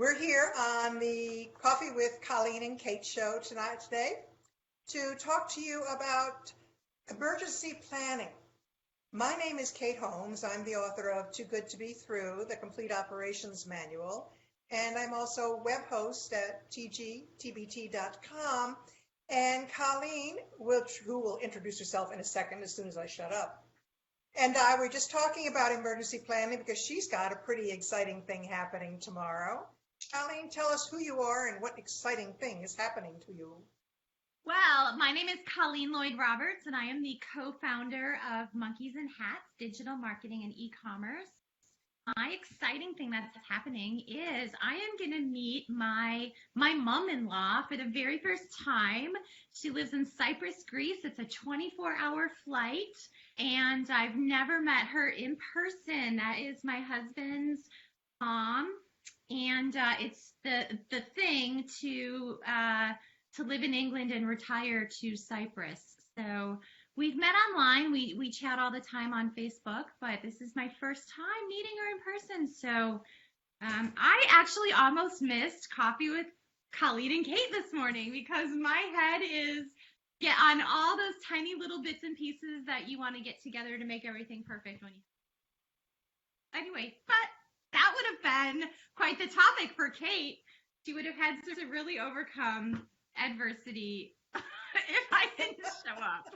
We're here on the Coffee with Colleen and Kate show today to talk to you about emergency planning. My name is Kate Holmes. I'm the author of Too Good to Be Through, the Complete Operations Manual, and I'm also web host at tgtbt.com. And Colleen, who will introduce herself in a second as soon as I shut up, and I were just talking about emergency planning because she's got a pretty exciting thing happening tomorrow. Colleen, tell us who you are and what exciting thing is happening to you. Well, my name is Colleen Lloyd-Roberts, and I am the co-founder of Monkeys and Hats, Digital Marketing and E-Commerce. My exciting thing that's happening is I am going to meet my mom-in-law for the very first time. She lives in Cyprus, Greece. It's a 24-hour flight, and I've never met her in person. That is my husband's mom, and it's the thing to live in England and retire to Cyprus. So we've met online. We chat all the time on Facebook, but this is my first time meeting her in person. So I actually almost missed Coffee with Colleen and Kate this morning because my head is on all those tiny little bits and pieces that you want to get together to make everything perfect when you. Anyway, but that would have been quite the topic for Kate. She would have had to really overcome adversity if I didn't show up.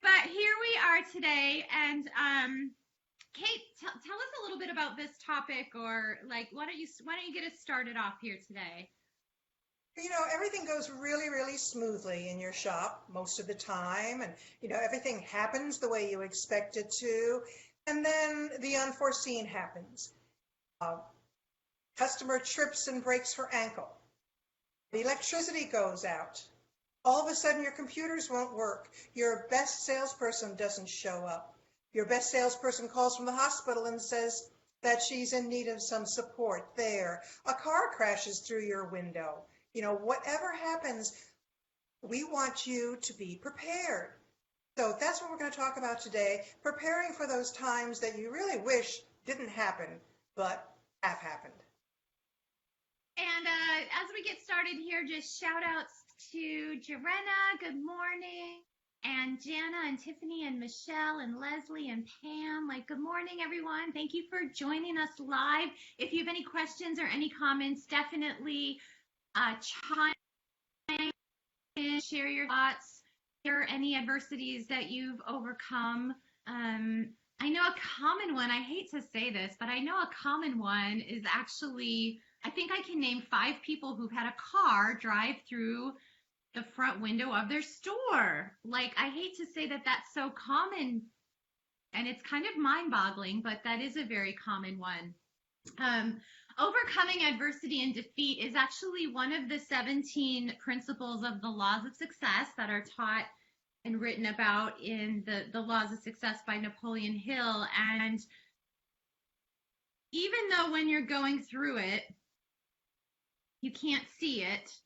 But here we are today, and Kate, tell us a little bit about this topic, or like, why don't you get us started off here today? You know, everything goes really, really smoothly in your shop most of the time, and everything happens the way you expect it to, and then the unforeseen happens. Customer trips and breaks her ankle. The electricity goes out. All of a sudden, your computers won't work. Your best salesperson doesn't show up. Your best salesperson calls from the hospital and says that she's in need of some support there. A car crashes through your window. Whatever happens, we want you to be prepared. So that's what we're going to talk about today, preparing for those times that you really wish didn't happen, but have happened. And as we get started here, just shout outs to Joanna, good morning, and Jana and Tiffany and Michelle and Leslie and Pam. Good morning, everyone. Thank you for joining us live. If you have any questions or any comments, definitely chime in, share your thoughts, share any adversities that you've overcome. I know a common one, I hate to say this, but I know a common one is actually, I think I can name 5 people who've had a car drive through the front window of their store. I hate to say that that's so common, and it's kind of mind-boggling, but that is a very common one. Overcoming adversity and defeat is actually one of the 17 principles of the laws of success that are taught and written about in the Laws of Success by Napoleon Hill. And even though when you're going through it, you can't see it,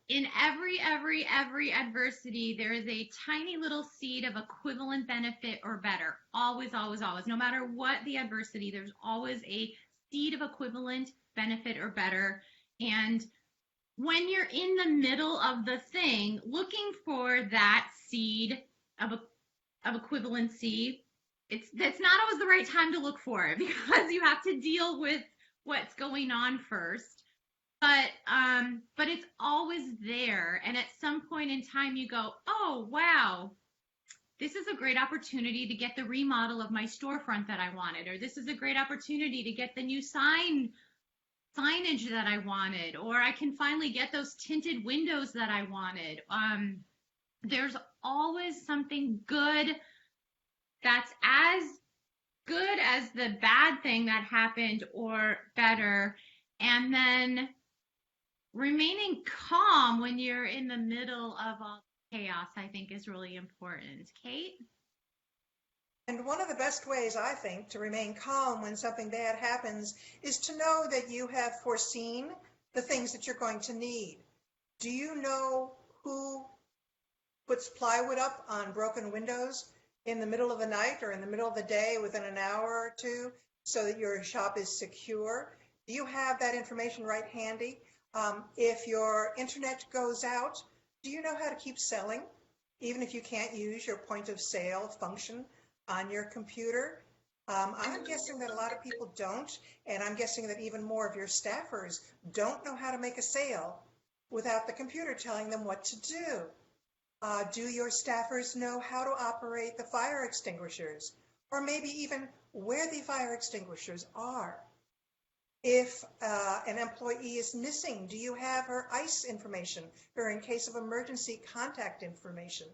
in every adversity, there is a tiny little seed of equivalent benefit or better. Always, always, always. No matter what the adversity, there's always a seed of equivalent benefit or better. And when you're in the middle of the thing, looking for that seed of equivalency, that's not always the right time to look for it because you have to deal with what's going on first. But it's always there, and at some point in time you go, oh wow, this is a great opportunity to get the remodel of my storefront that I wanted, or this is a great opportunity to get the new signage that I wanted, or I can finally get those tinted windows that I wanted. There's always something good that's as good as the bad thing that happened or better. And then remaining calm when you're in the middle of all chaos, I think, is really important. Kate? And one of the best ways, I think, to remain calm when something bad happens is to know that you have foreseen the things that you're going to need. Do you know who puts plywood up on broken windows in the middle of the night or in the middle of the day within an hour or two? so that your shop is secure? Do you have that information right handy? If your internet goes out, do you know how to keep selling, even if you can't use your point of sale function on your computer? I'm guessing that a lot of people don't, and I'm guessing that even more of your staffers don't know how to make a sale without the computer telling them what to do. Do your staffers know how to operate the fire extinguishers, or maybe even where the fire extinguishers are? If an employee is missing, do you have her ICE information, or in case of emergency contact information?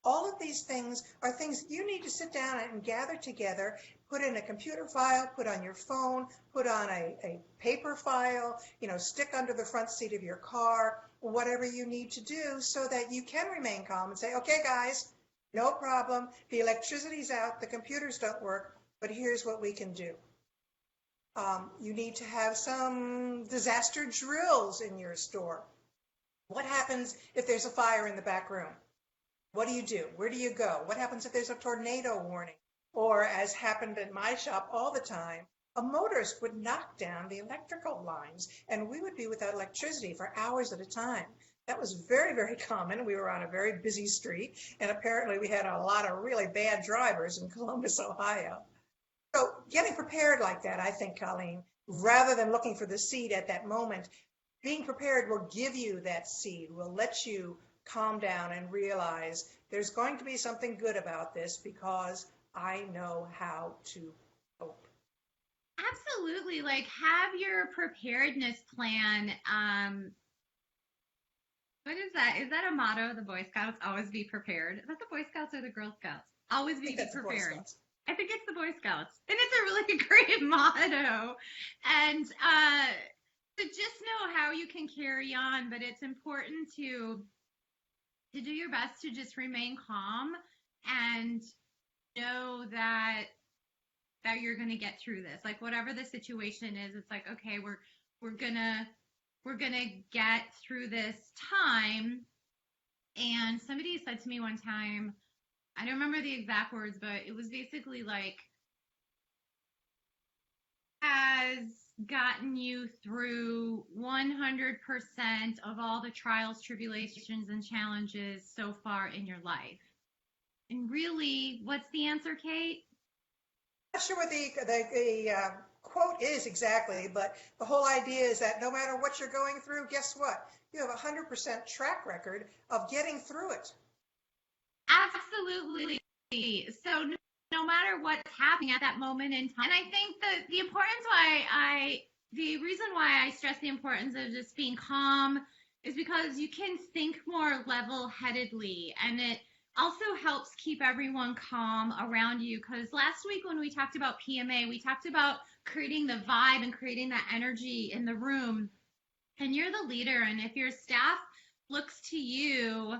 All of these things are things you need to sit down and gather together, put in a computer file, put on your phone, put on a paper file, stick under the front seat of your car, whatever you need to do so that you can remain calm and say, okay, guys, no problem. The electricity's out, the computers don't work, but here's what we can do. You need to have some disaster drills in your store. What happens if there's a fire in the back room? What do you do? Where do you go? What happens if there's a tornado warning? Or, as happened at my shop all the time, a motorist would knock down the electrical lines, and we would be without electricity for hours at a time. That was very, very common. We were on a very busy street, and apparently we had a lot of really bad drivers in Columbus, Ohio. So getting prepared like that, I think, Colleen, rather than looking for the seed at that moment, being prepared will give you that seed, will let you calm down and realize there's going to be something good about this because I know how to cope. Absolutely. Like, have your preparedness plan. What is that? Is that a motto of the Boy Scouts? Always be prepared. Is that the Boy Scouts or the Girl Scouts? Always be prepared. I think it's the Boy Scouts. And it's a really great motto. And to just know how you can carry on, but it's important to do your best to just remain calm and know that you're going to get through this. Like, whatever the situation is, it's like, okay, we're gonna get through this time. And somebody said to me one time, I don't remember the exact words, but it was basically like, has gotten you through 100% of all the trials, tribulations, and challenges so far in your life. And really, what's the answer, Kate? I'm not sure what the quote is exactly, but the whole idea is that no matter what you're going through, guess what? You have a 100% track record of getting through it. Absolutely. So no matter what's happening at that moment in time, and I think that the reason why I stress the importance of just being calm is because you can think more level-headedly, and it also helps keep everyone calm around you. Because last week when we talked about PMA, we talked about creating the vibe and creating that energy in the room. And you're the leader, and if your staff looks to you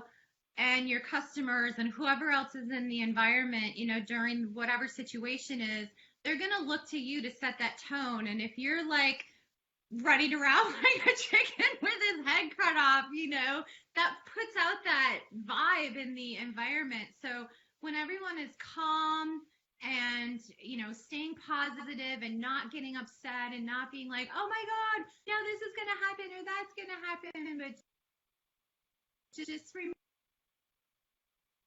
and your customers and whoever else is in the environment, during whatever situation is, they're going to look to you to set that tone. And if you're like running around like a chicken with his head cut off, that puts out that vibe in the environment. So when everyone is calm and, staying positive and not getting upset and not being like, oh my God, now this is going to happen or that's going to happen, but just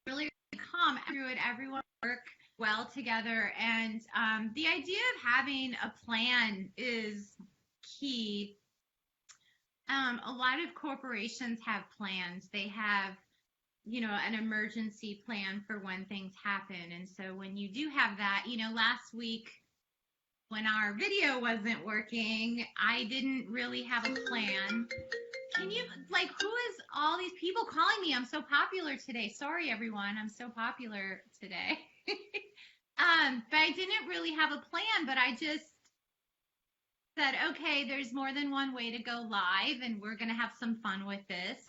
really calm through it, everyone work well together. And the idea of having a plan is key. A lot of corporations have plans. They have, an emergency plan for when things happen. And so when you do have that, last week when our video wasn't working, I didn't really have a plan. Can you, who is all these people calling me? I'm so popular today. Sorry, everyone. I'm so popular today. But I didn't really have a plan, but I just said, okay, there's more than one way to go live, and we're going to have some fun with this.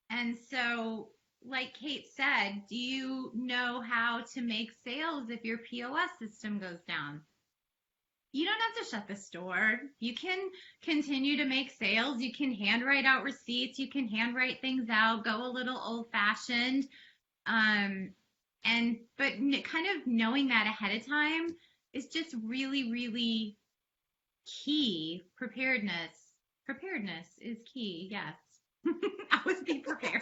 And so, like Kate said, do you know how to make sales if your POS system goes down? You don't have to shut the store. You can continue to make sales. You can handwrite out receipts. You can handwrite things out, go a little old-fashioned. But kind of knowing that ahead of time is just really, really key. Preparedness is key. Yes. Always be prepared.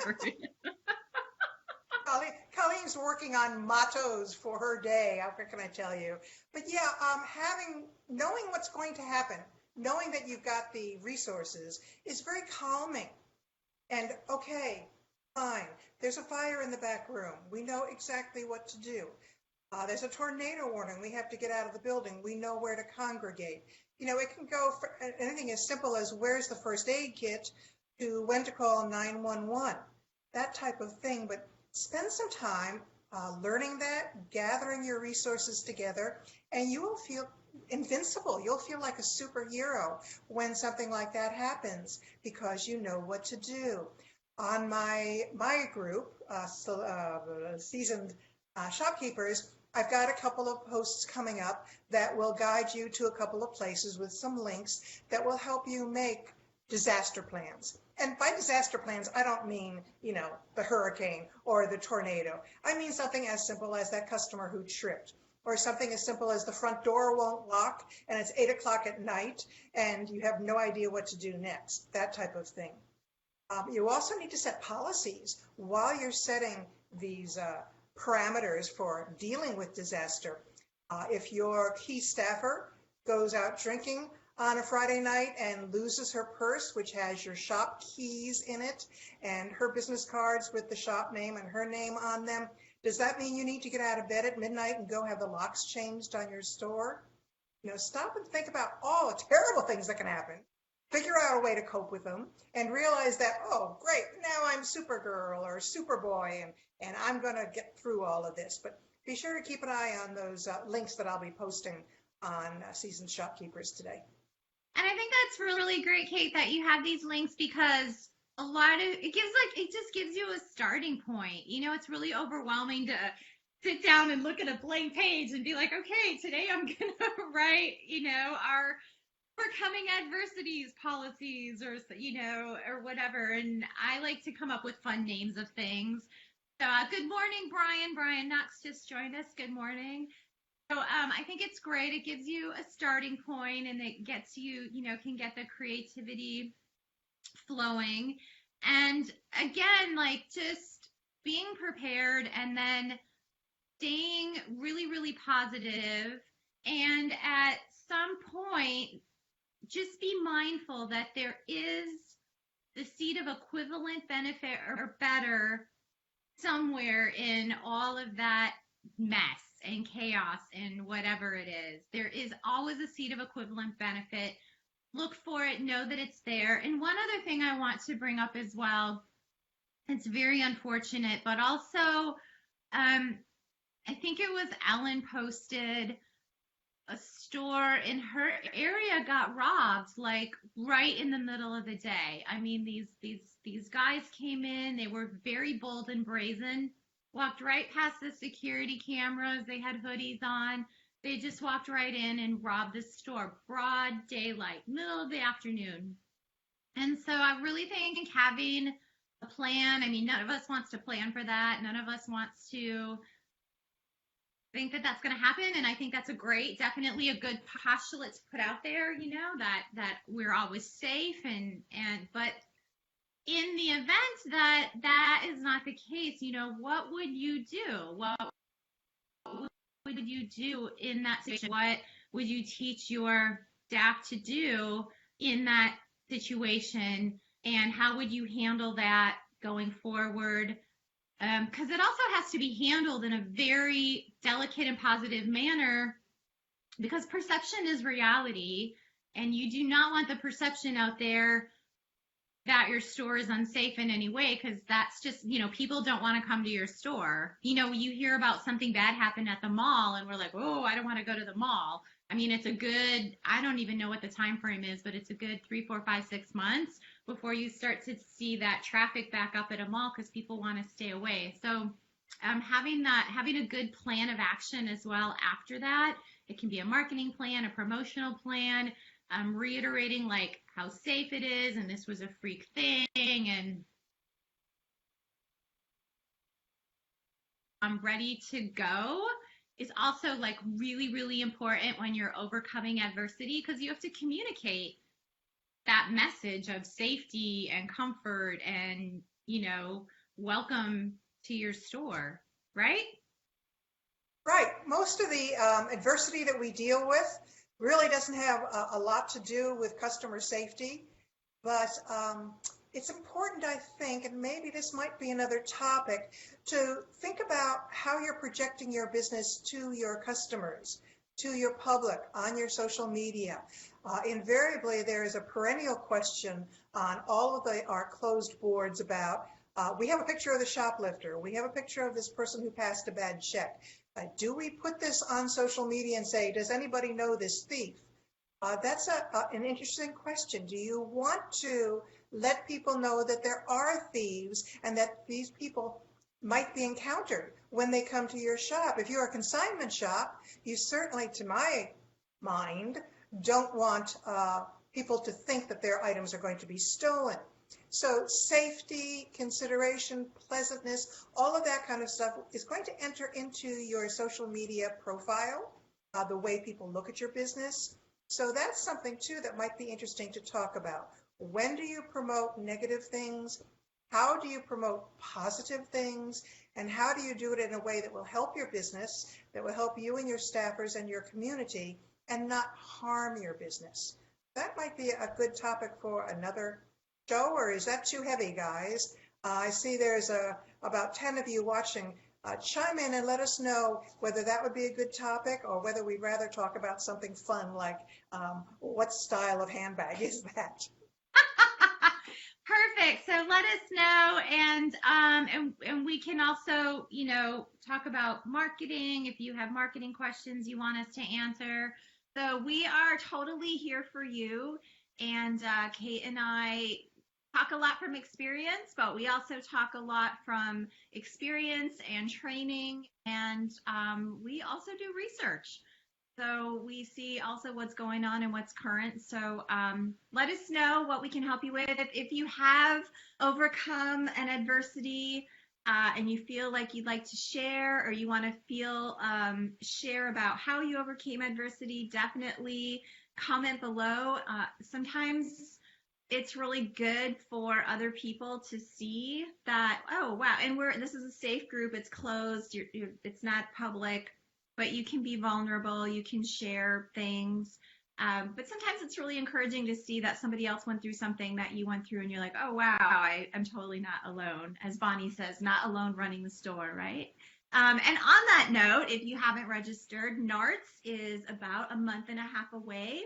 Colleen's working on mottos for her day. What can I tell you? But yeah, knowing what's going to happen, knowing that you've got the resources is very calming. And okay, fine. There's a fire in the back room. We know exactly what to do. There's a tornado warning. We have to get out of the building. We know where to congregate. It can go for anything as simple as where's the first aid kit to when to call 911, that type of thing. But spend some time learning that, gathering your resources together, and you will feel invincible. You'll feel like a superhero when something like that happens because you know what to do. On my group, seasoned shopkeepers, I've got a couple of posts coming up that will guide you to a couple of places with some links that will help you make disaster plans. And by disaster plans, I don't mean, the hurricane or the tornado. I mean something as simple as that customer who tripped, or something as simple as the front door won't lock and it's 8 o'clock at night and you have no idea what to do next, that type of thing. You also need to set policies while you're setting these parameters for dealing with disaster. If your key staffer goes out drinking on a Friday night and loses her purse, which has your shop keys in it and her business cards with the shop name and her name on them, does that mean you need to get out of bed at midnight and go have the locks changed on your store? Stop and think about all the terrible things that can happen. Figure out a way to cope with them and realize that, oh, great, now I'm Supergirl or Superboy and I'm going to get through all of this. But be sure to keep an eye on those links that I'll be posting on Seasoned Shopkeepers today. And I think that's really great, Kate, that you have these links because it just gives you a starting point. It's really overwhelming to sit down and look at a blank page and be like, okay, today I'm going to write, our overcoming adversities policies or whatever. And I like to come up with fun names of things. So good morning, Brian. Brian Knox just joined us. Good morning. So I think it's great. It gives you a starting point and it gets you, can get the creativity flowing. And again, just being prepared and then staying really, really positive. And at some point, just be mindful that there is the seed of equivalent benefit or better somewhere in all of that mess and chaos and whatever it is. There is always a seed of equivalent benefit. Look for it, know that it's there. And one other thing I want to bring up as well, it's very unfortunate, but also I think it was Ellen posted a store in her area got robbed right in the middle of the day. I mean, these guys came in, they were very bold and brazen, walked right past the security cameras, they had hoodies on, they just walked right in and robbed the store, broad daylight, middle of the afternoon. And so I really think having a plan, I mean, none of us wants to plan for that, none of us wants to think that that's going to happen, and I think that's definitely a good postulate to put out there, that we're always safe, but in the event that is not the case, what would you do? What would you do in that situation? What would you teach your staff to do in that situation, and how would you handle that going forward? Because it also has to be handled in a very delicate and positive manner, because perception is reality, and you do not want the perception out there that your store is unsafe in any way, because that's just, people don't want to come to your store. You hear about something bad happen at the mall and we're like, oh, I don't want to go to the mall. I mean, I don't even know what the time frame is, but it's a good 3, 4, 5, 6 months before you start to see that traffic back up at a mall because people want to stay away. So having a good plan of action as well after that, it can be a marketing plan, a promotional plan, reiterating how safe it is and this was a freak thing and I'm ready to go. is also like really, really important when you're overcoming adversity, because you have to communicate that message of safety and comfort and, welcome to your store, right? Right. Most of the adversity that we deal with really doesn't have a lot to do with customer safety, but it's important, I think, and maybe this might be another topic, to think about how you're projecting your business to your customers, to your public, on your social media. Invariably, there is a perennial question on all of our closed boards about, we have a picture of the shoplifter, we have a picture of this person who passed a bad check. Do we put this on social media and say, does anybody know this thief? That's an interesting question. Do you want to let people know that there are thieves and that these people might be encountered when they come to your shop? If you're a consignment shop, you certainly, to my mind, don't want people to think that their items are going to be stolen. So safety, consideration, pleasantness, all of that kind of stuff is going to enter into your social media profile, the way people look at your business. So that's something too that might be interesting to talk about. When do you promote negative things? How do you promote positive things? And how do you do it in a way that will help your business, that will help you and your staffers and your community, and not harm your business? That might be a good topic for another show, or is that too heavy, guys? I see there's about 10 of you watching. Chime in and let us know whether that would be a good topic or whether we'd rather talk about something fun like what style of handbag is that? Perfect. So let us know, and we can also, talk about marketing if you have marketing questions you want us to answer. So we are totally here for you. And Kate and I talk a lot from experience, but we also talk a lot from experience and training, and we also do research. So we see also what's going on and what's current. So let us know what we can help you with. If you have overcome an adversity and you feel like you'd like to share, or you want to share about how you overcame adversity, definitely comment below. Sometimes it's really good for other people to see that, oh wow, and this is a safe group, it's closed, it's not public, but you can be vulnerable, you can share things. But sometimes it's really encouraging to see that somebody else went through something that you went through, and you're like, oh wow, I'm totally not alone. As Bonnie says, not alone running the store, right? And on that note, if you haven't registered, NARTS is about a month and a half away,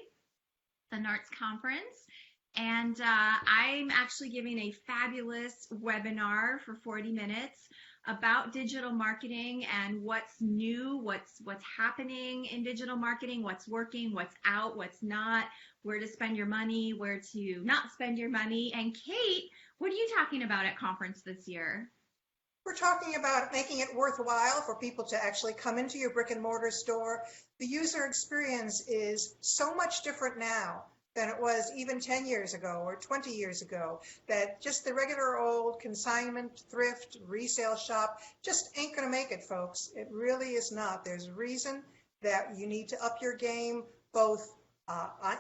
the NARTS conference. And I'm actually giving a fabulous webinar for 40 minutes about digital marketing and what's new, what's happening in digital marketing, what's working, what's out, what's not, where to spend your money, where to not spend your money. And Kate, what are you talking about at conference this year? We're talking about making it worthwhile for people to actually come into your brick and mortar store. The user experience is so much different now than it was even 10 years ago or 20 years ago, that just the regular old consignment, thrift, resale shop just ain't going to make it, folks. It really is not. There's a reason that you need to up your game, both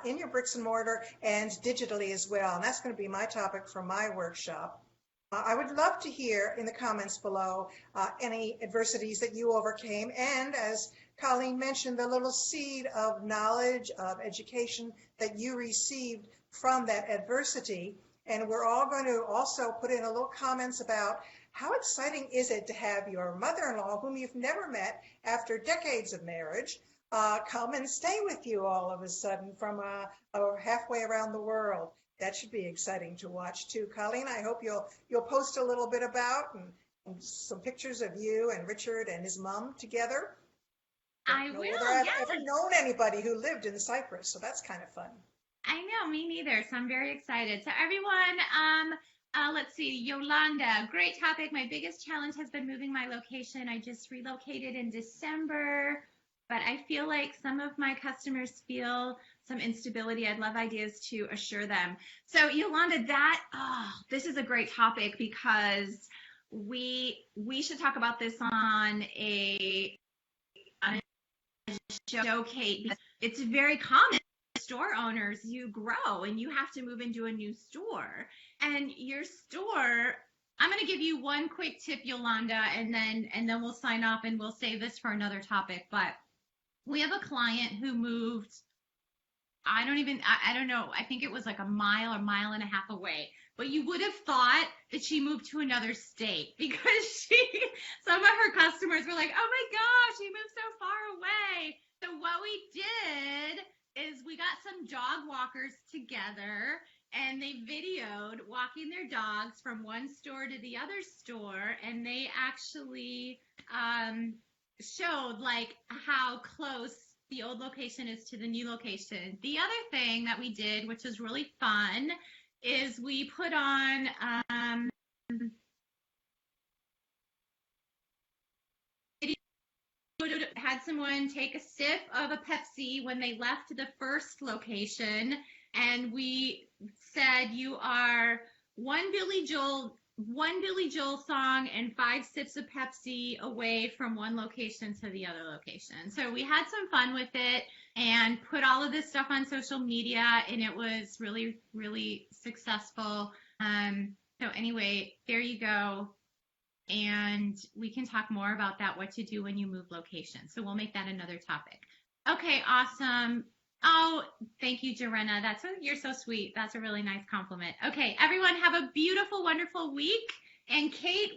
in your bricks and mortar and digitally as well. And that's going to be my topic for my workshop. I would love to hear in the comments below any adversities that you overcame, and as Colleen mentioned, the little seed of knowledge, of education that you received from that adversity. And we're all going to also put in a little comments about how exciting is it to have your mother-in-law, whom you've never met after decades of marriage, come and stay with you all of a sudden from halfway around the world. That should be exciting to watch too. Colleen, I hope you'll post a little bit about and some pictures of you and Richard and his mom together. I will. I've ever known anybody who lived in Cyprus, so that's kind of fun. I know, me neither. So I'm very excited. So everyone, let's see, Yolanda, great topic. My biggest challenge has been moving my location. I just relocated in December, but I feel like some of my customers feel some instability. I'd love ideas to assure them. So Yolanda, this is a great topic, because we should talk about this on an show Kate, because it's very common. Store owners, you grow and you have to move into a new store, and your store, I'm going to give you one quick tip, Yolanda, and then we'll sign off and we'll save this for another topic. But we have a client who moved, I don't know, I think it was like a mile or mile and a half away, but you would have thought that she moved to another state, because some of her customers were like, oh my gosh, she moved so far away. So what we did is we got some dog walkers together, and they videoed walking their dogs from one store to the other store, and they actually showed like how close the old location is to the new location. The other thing that we did, which was really fun, is we put on had someone take a sip of a Pepsi when they left the first location, and we said, you are one Billy Joel song and 5 sips of Pepsi away from one location to the other location. So we had some fun with it and put all of this stuff on social media, and it was really, really successful. So anyway, there you go. And we can talk more about that, what to do when you move location. So we'll make that another topic. Okay, awesome. Oh, thank you, Jorenna. You're so sweet. That's a really nice compliment. Okay, everyone, have a beautiful, wonderful week. And Kate,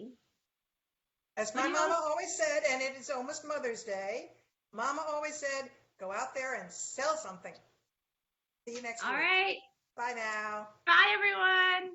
as my mama always said, and it is almost Mother's Day, Mama always said, go out there and sell something. See you next week. All right. Bye now. Bye, everyone.